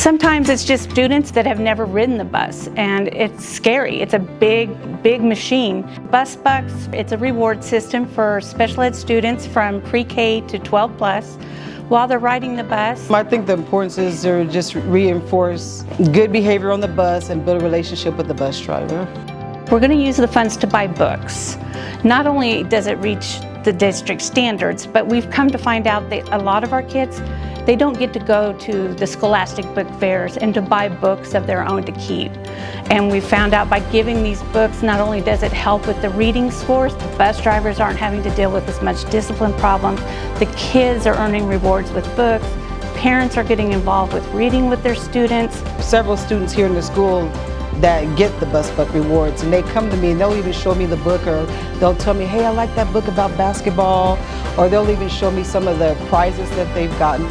Sometimes it's just students that have never ridden the bus, and it's scary. It's a big machine. Bus Bucks, it's a reward system for special ed students from pre-K to 12 plus while they're riding the bus. I think the importance is to just reinforce good behavior on the bus and build a relationship with the bus driver. We're going to use the funds to buy books. Not only does it reach the district standards, but we've come to find out that a lot of our kids, they don't get to go to the scholastic book fairs and to buy books of their own to keep. And we found out by giving these books, not only does it help with the reading scores, the bus drivers aren't having to deal with as much discipline problems, the kids are earning rewards with books, parents are getting involved with reading with their students. Several students here in the school that get the Bus Buck rewards, and they come to me and they'll even show me the book, or they'll tell me, hey, I like that book about basketball, or they'll even show me some of the prizes that they've gotten.